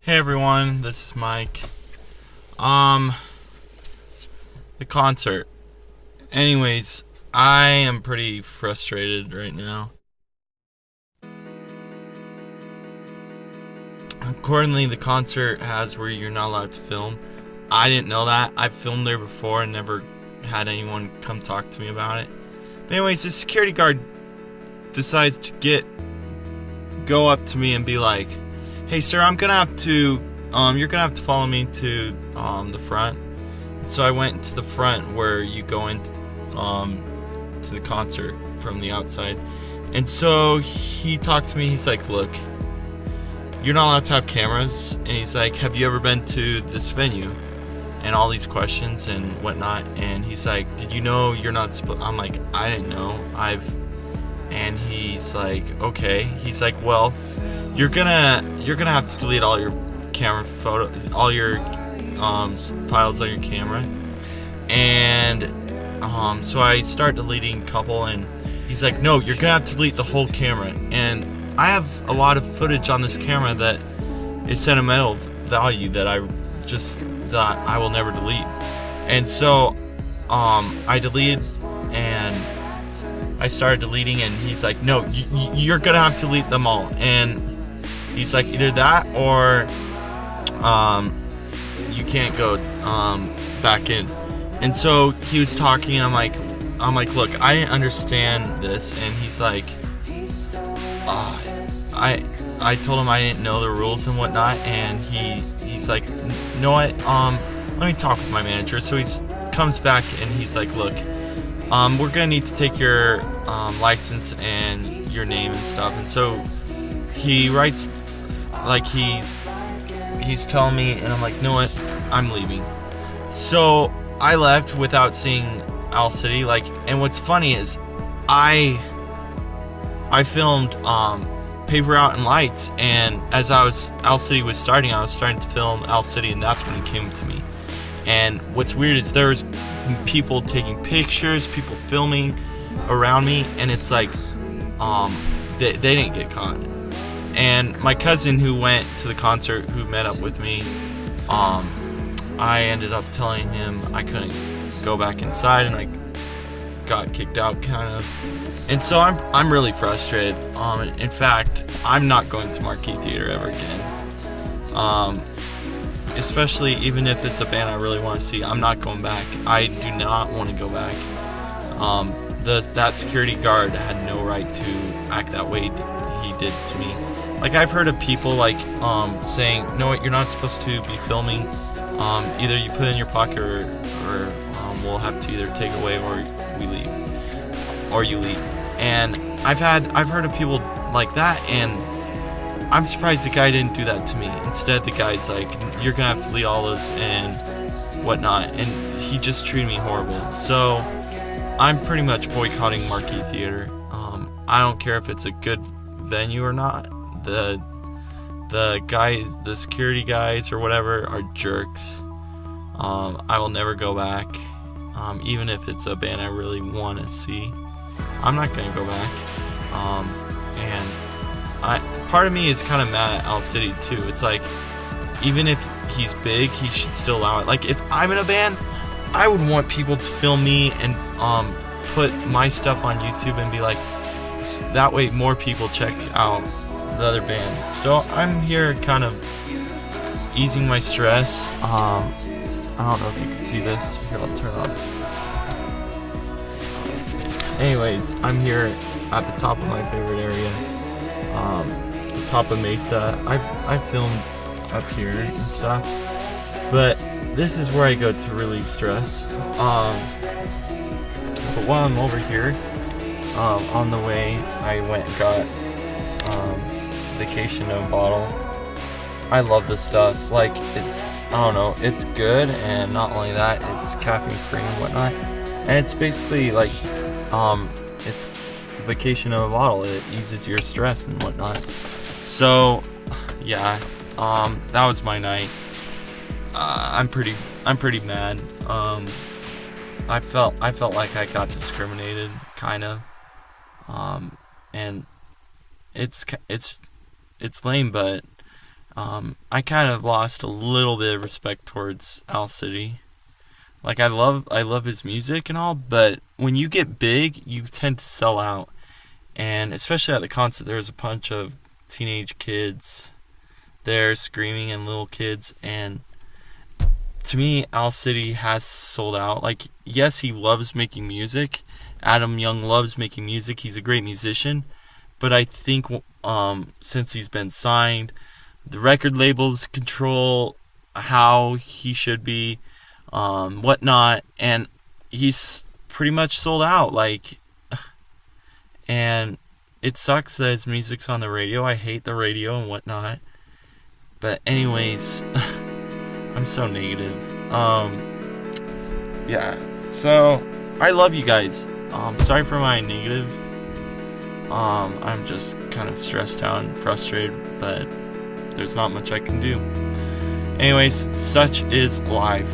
Hey everyone, this is Mike. Um, the concert. Anyways, I am pretty frustrated right now. Accordingly, the concert has where you're not allowed to film. I didn't know that. I've filmed there before and never had anyone come talk to me about it. But anyways, the security guard decides to go up to me and be like, "Hey sir, you're gonna have to follow me to the front." So I went to the front where you go into to the concert from the outside. And so he talked to me. He's like, "Look, you're not allowed to have cameras." And he's like, "Have you ever been to this venue?" And all these questions and whatnot. And he's like, "Did you know you're not supposed?" I'm like, "I didn't know. And he's like, "Okay." He's like, "Well, you're gonna have to delete all your camera all your files on your camera." And so I start deleting a couple, and he's like, "No, you're gonna have to delete the whole camera." And I have a lot of footage on this camera that is sentimental value that I will never delete. And so I deleted, and I started deleting, and he's like, "No, you're gonna have to delete them all." And he's like, "Either that or you can't go back in." And so he was talking, and I'm like, "Look, I didn't understand this." And he's like, I told him I didn't know the rules and whatnot, and he's like, "You know what? Let me talk with my manager." So he comes back, and he's like, "Look, we're gonna need to take your license and your name and stuff." And so he writes, like he's telling me, and I'm like, "You know what? I'm leaving." So I left without seeing Owl City. And what's funny is I filmed Paper Out and Lights, and as Owl City was starting, I was starting to film Owl City, and that's when it came to me. And what's weird is there's people taking pictures, people filming around me, and it's like they didn't get caught. And my cousin who went to the concert, who met up with me, I ended up telling him I couldn't go back inside, and I got kicked out, kind of. And so I'm really frustrated. In fact, I'm not going to Marquee Theater ever again. Especially even if it's a band I really want to see, I'm not going back. I do not want to go back. That security guard had no right to act that way he did to me. I've heard of people saying, "No, what, you're not supposed to be filming. Either you put it in your pocket, or we'll have to either take it away, or we leave, or you leave." And I've heard of people like that, and I'm surprised the guy didn't do that to me. Instead, the guy's like, "You're gonna have to delete all those and whatnot," and he just treated me horrible. So I'm pretty much boycotting Marquee Theater. I don't care if it's a good venue or not. The security guys or whatever are jerks. I will never go back. Even if it's a band I really want to see, I'm not gonna go back. And part of me is kind of mad at Owl City too. It's like, even if he's big, he should still allow it. If I'm in a band, I would want people to film me and put my stuff on YouTube and be like, that way more people check out the other band. So I'm here kind of easing my stress. I don't know if you can see this. Here, I'll turn it off. Anyways, I'm here at the top of my favorite area, the top of Mesa. I've filmed up here and stuff, but this is where I go to relieve stress. But while I'm over here, on the way, I went and got Vacation No Bottle. I love this stuff. I don't know, it's good, and not only that, it's caffeine free and whatnot. And it's basically it's Vacation of a Bottle. It eases your stress and whatnot. So yeah, that was my night. I'm pretty mad. I felt like I got discriminated, kind of. And it's lame, but I kind of lost a little bit of respect towards Owl City. Like I love his music and all, but when you get big, you tend to sell out. And especially at the concert, there was a bunch of teenage kids there screaming and little kids, and to me, Owl City has sold out. Like, yes, he loves making music. Adam Young loves making music. He's a great musician. But I think since he's been signed, the record labels control how he should be, whatnot, and he's pretty much sold out. Like, and it sucks that his music's on the radio. I hate the radio and whatnot. But anyways, I'm so negative. Yeah. So I love you guys. Sorry for my negative. I'm just kind of stressed out and frustrated, but there's not much I can do. Anyways, such is life.